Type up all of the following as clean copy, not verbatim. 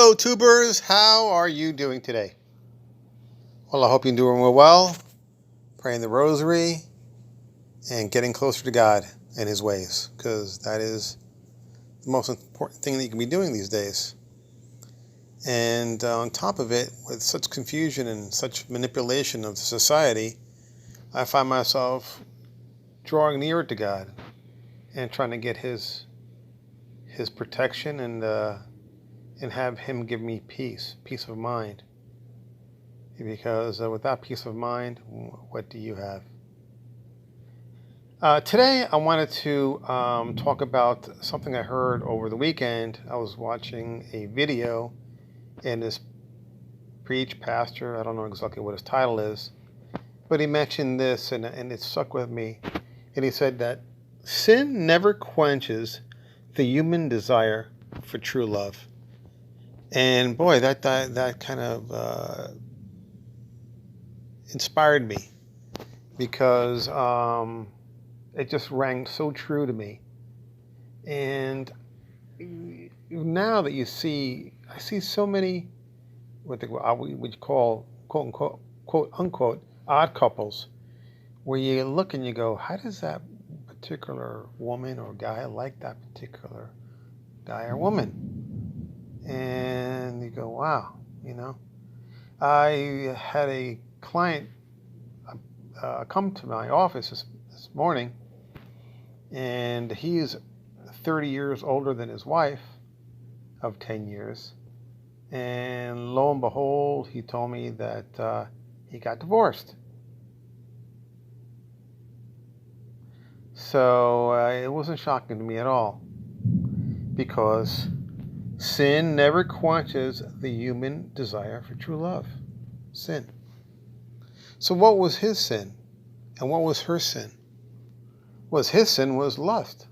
Hello, tubers. How are you doing today? Well, I hope you're doing well, praying the rosary, and getting closer to God and His ways, because that is the most important thing that you can be doing these days. And on top of it, with such confusion and such manipulation of society, I find myself drawing nearer to God and trying to get His protection and have Him give me peace of mind. Because without peace of mind, what do you have? Today, I wanted to talk about something I heard over the weekend. I was watching a video, and this pastor, I don't know exactly what his title is, but he mentioned this, and it stuck with me. And he said that sin never quenches the human desire for true love. And boy, that kind of inspired me, because it just rang so true to me. And now that I see so many what we would call quote unquote odd couples, where you look and you go, how does that particular woman or guy like that particular guy or woman? And you go, wow, I had a client come to my office this morning, and he's 30 years older than his wife of 10 years. And lo and behold, he told me that he got divorced. So it wasn't shocking to me at all, because sin never quenches the human desire for true love. Sin. So what was his sin? And what was her sin? His sin was lust.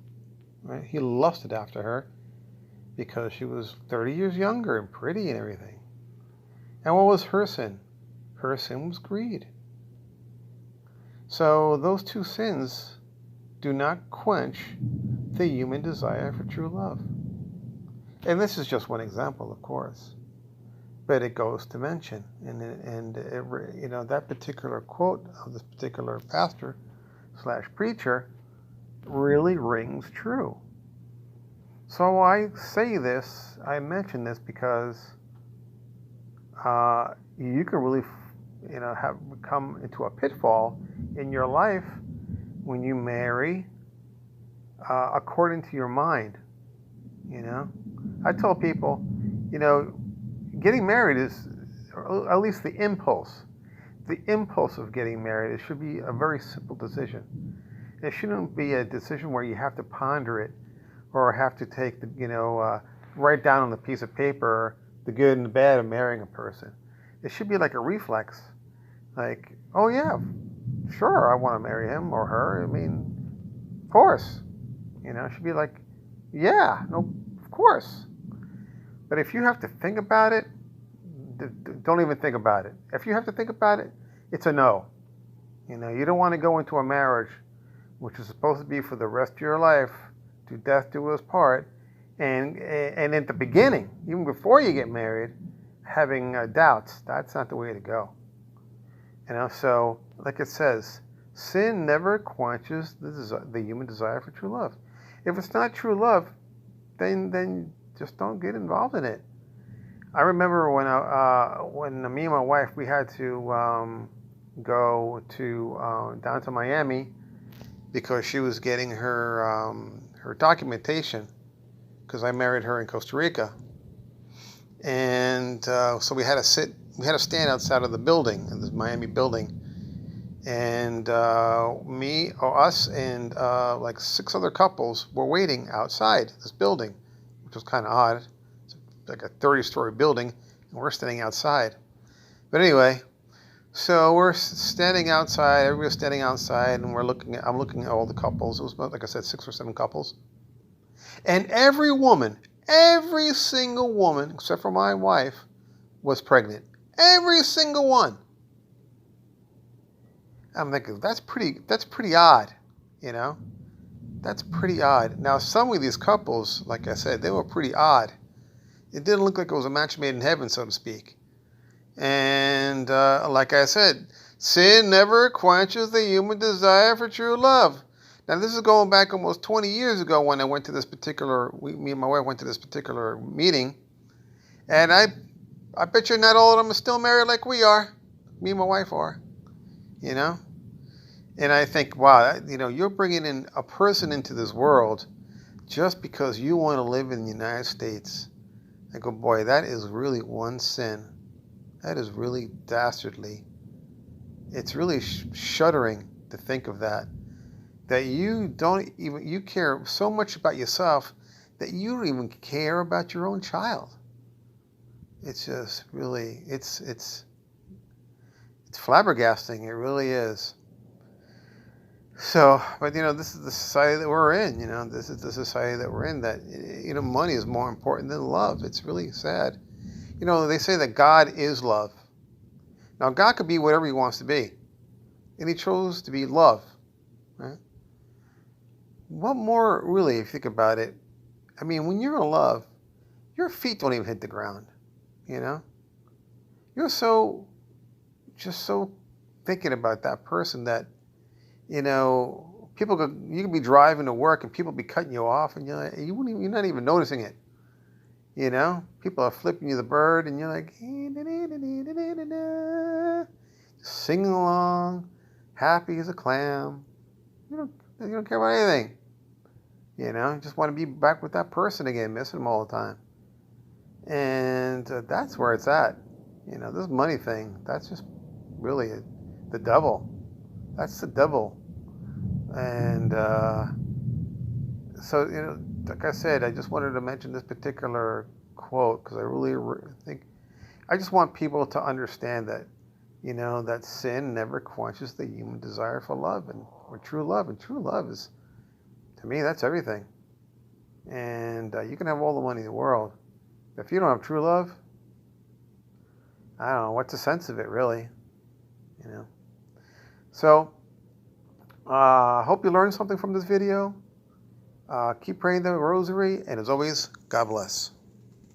Right? He lusted after her because she was 30 years younger and pretty and everything. And what was her sin? Her sin was greed. So those two sins do not quench the human desire for true love. And this is just one example, of course, but it goes to mention, and that particular quote of this particular pastor / preacher really rings true. So I mention this because you can really, have come into a pitfall in your life when you marry according to your mind. I tell people, getting married is, or at least the impulse of getting married, it should be a very simple decision. It shouldn't be a decision where you have to ponder it, or have to take write down on a piece of paper the good and the bad of marrying a person. It should be like a reflex, like, oh yeah, sure, I want to marry him or her. I mean, of course, it should be like, yeah, no, of course. But if you have to think about it, don't even think about it. If you have to think about it, it's a no. You don't want to go into a marriage which is supposed to be for the rest of your life, to death do us part, and at the beginning, even before you get married, having doubts. That's not the way to go. So like it says, sin never quenches the human desire for true love. If it's not true love, then just don't get involved in it. I remember when me and my wife, we had to go to down to Miami, because she was getting her documentation, because I married her in Costa Rica, and so we had to stand outside of the building, in this Miami building, and us and like 6 other couples were waiting outside this building, which was kind of odd. It's like a 30-story building, and we're standing outside. But anyway, so we're standing outside. Everybody's standing outside, and I'm looking at all the couples. It was about, like I said, 6 or 7 couples, and every single woman, except for my wife, was pregnant. Every single one. I'm thinking, that's pretty odd, That's pretty odd. Now, some of these couples, like I said, they were pretty odd. It didn't look like it was a match made in heaven, so to speak. And like I said, sin never quenches the human desire for true love. Now, this is going back almost 20 years ago when I went to this particular, me and my wife went to this particular meeting. And I bet you not all of them are still married like we are. Me and my wife are, you know? And I think, wow, you're bringing in a person into this world just because you want to live in the United States. I go, boy, that is really one sin. That is really dastardly. It's really shuddering to think of that. That you care so much about yourself that you don't even care about your own child. It's just really, it's flabbergasting. It really is. So, but this is the society that we're in. This is the society that we're in. That money is more important than love. It's really sad. They say that God is love. Now, God could be whatever He wants to be, and He chose to be love. Right? What more, really, if you think about it? I mean, when you're in love, your feet don't even hit the ground. You're just so thinking about that person that, you can be driving to work and people be cutting you off and you're not even noticing it. People are flipping you the bird and you're like, singing along, happy as a clam. You don't care about anything. You just want to be back with that person again, missing them all the time. And that's where it's at. This money thing, that's just really the devil. That's the devil. And so, like I said, I just wanted to mention this particular quote because I really think I just want people to understand that, that sin never quenches the human desire for love or true love. And true love is, to me, that's everything. And you can have all the money in the world. If you don't have true love, I don't know, what's the sense of it, really? So, I hope you learned something from this video. Keep praying the rosary, and as always, God bless.